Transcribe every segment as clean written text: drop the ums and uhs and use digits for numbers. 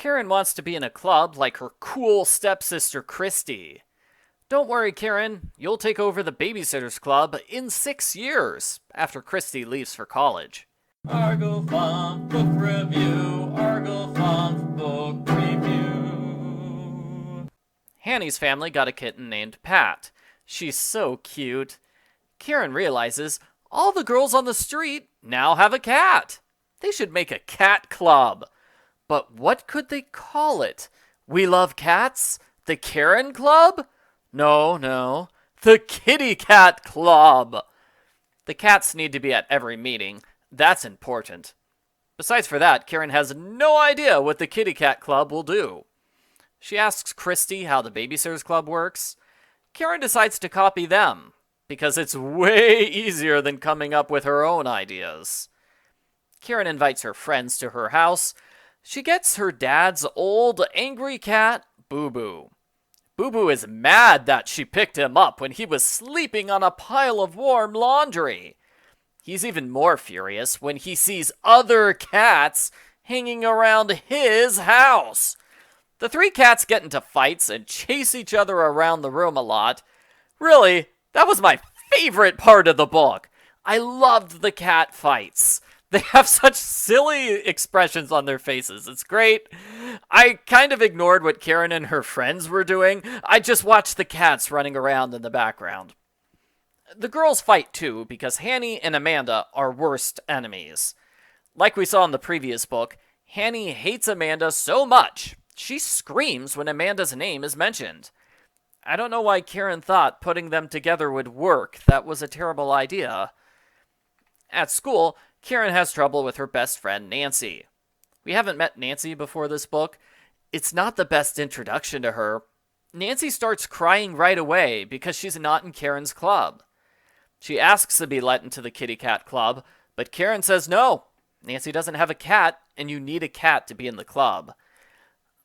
Karen wants to be in a club like her cool stepsister Christy. Don't worry, Karen, you'll take over the Babysitters Club in 6 years after Christy leaves for college. Argo Funk Book Review, Argo Funk Book Review. Hanny's family got a kitten named Pat. She's so cute. Karen realizes all the girls on the street now have a cat. They should make a cat club. But what could they call it? We Love Cats? The Karen Club? No. The Kittycat Club. The cats need to be at every meeting. That's important. Besides for that, Karen has no idea what the Kittycat Club will do. She asks Christy how the Babysitters Club works. Karen decides to copy them, because it's way easier than coming up with her own ideas. Karen invites her friends to her house. She gets her dad's old, angry cat, Boo Boo. Boo Boo is mad that she picked him up when he was sleeping on a pile of warm laundry. He's even more furious when he sees other cats hanging around his house. The 3 cats get into fights and chase each other around the room a lot. Really, that was my favorite part of the book. I loved the cat fights. They have such silly expressions on their faces. It's great. I kind of ignored what Karen and her friends were doing. I just watched the cats running around in the background. The girls fight too, because Hanny and Amanda are worst enemies. Like we saw in the previous book, Hanny hates Amanda so much, she screams when Amanda's name is mentioned. I don't know why Karen thought putting them together would work. That was a terrible idea. At school, Karen has trouble with her best friend, Nancy. We haven't met Nancy before this book. It's not the best introduction to her. Nancy starts crying right away because she's not in Karen's club. She asks to be let into the Kittycat Club, but Karen says no. Nancy doesn't have a cat, and you need a cat to be in the club.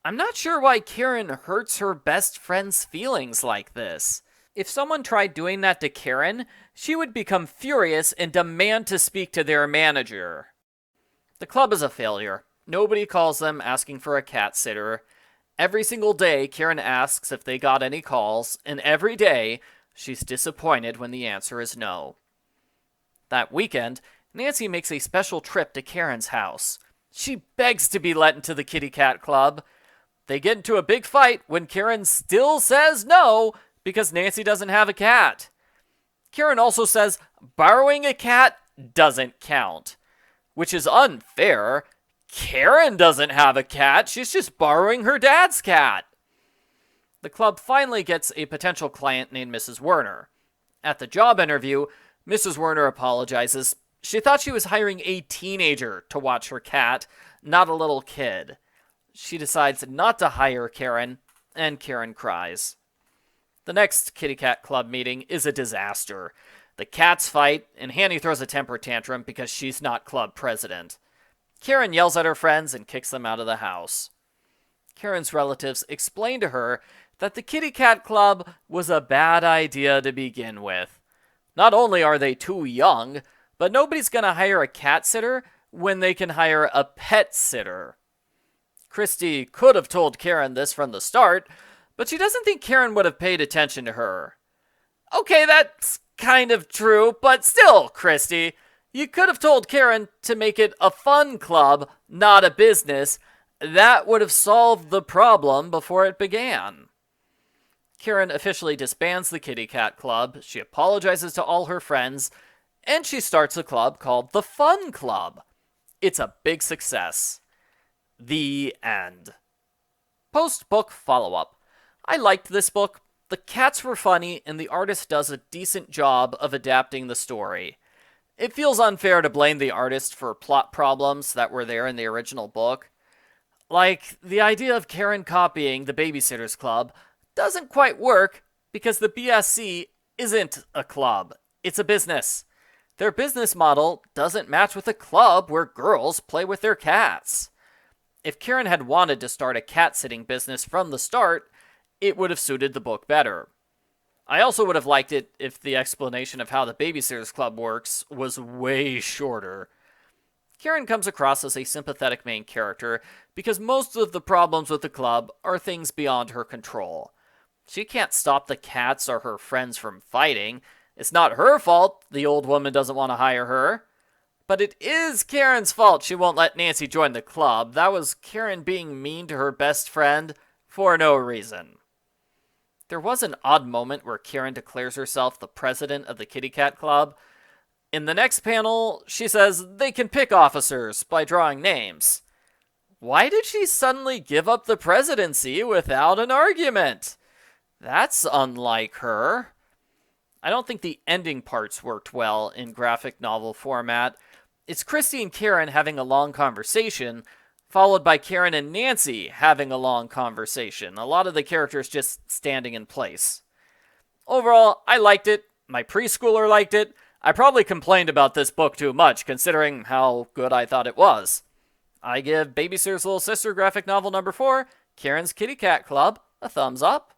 I'm not sure why Karen hurts her best friend's feelings like this. If someone tried doing that to Karen, she would become furious and demand to speak to their manager. The club is a failure. Nobody calls them asking for a cat sitter. Every single day, Karen asks if they got any calls, and every day, she's disappointed when the answer is no. That weekend, Nancy makes a special trip to Karen's house. She begs to be let into the Kittycat Club. They get into a big fight when Karen still says no, because Nancy doesn't have a cat. Karen also says borrowing a cat doesn't count, which is unfair. Karen doesn't have a cat, she's just borrowing her dad's cat. The club finally gets a potential client named Mrs. Werner. At the job interview, Mrs. Werner apologizes. She thought she was hiring a teenager to watch her cat, not a little kid. She decides not to hire Karen, and Karen cries. The next Kittycat Club meeting is a disaster. The cats fight, and Hanny throws a temper tantrum because she's not club president. Karen yells at her friends and kicks them out of the house. Karen's relatives explain to her that the Kittycat Club was a bad idea to begin with. Not only are they too young, but nobody's going to hire a cat sitter when they can hire a pet sitter. Christy could have told Karen this from the start, but she doesn't think Karen would have paid attention to her. Okay, that's kind of true, but still, Christy, you could have told Karen to make it a fun club, not a business. That would have solved the problem before it began. Karen officially disbands the Kittycat Club, she apologizes to all her friends, and she starts a club called the Fun Club. It's a big success. The end. Post-book follow-up. I liked this book. The cats were funny, and the artist does a decent job of adapting the story. It feels unfair to blame the artist for plot problems that were there in the original book. Like, the idea of Karen copying the Babysitters Club doesn't quite work because the BSC isn't a club. It's a business. Their business model doesn't match with a club where girls play with their cats. If Karen had wanted to start a cat-sitting business from the start, it would have suited the book better. I also would have liked it if the explanation of how the Babysitters Club works was way shorter. Karen comes across as a sympathetic main character because most of the problems with the club are things beyond her control. She can't stop the cats or her friends from fighting. It's not her fault the old woman doesn't want to hire her. But it is Karen's fault she won't let Nancy join the club. That was Karen being mean to her best friend for no reason. There was an odd moment where Karen declares herself the president of the Kittycat Club. In the next panel, she says they can pick officers by drawing names. Why did she suddenly give up the presidency without an argument? That's unlike her. I don't think the ending parts worked well in graphic novel format. It's Christy and Karen having a long conversation, followed by Karen and Nancy having a long conversation. A lot of the characters just standing in place. Overall, I liked it. My preschooler liked it. I probably complained about this book too much, considering how good I thought it was. I give Babysitter's Little Sister graphic novel number 4, Karen's Kitty Cat Club, a thumbs up.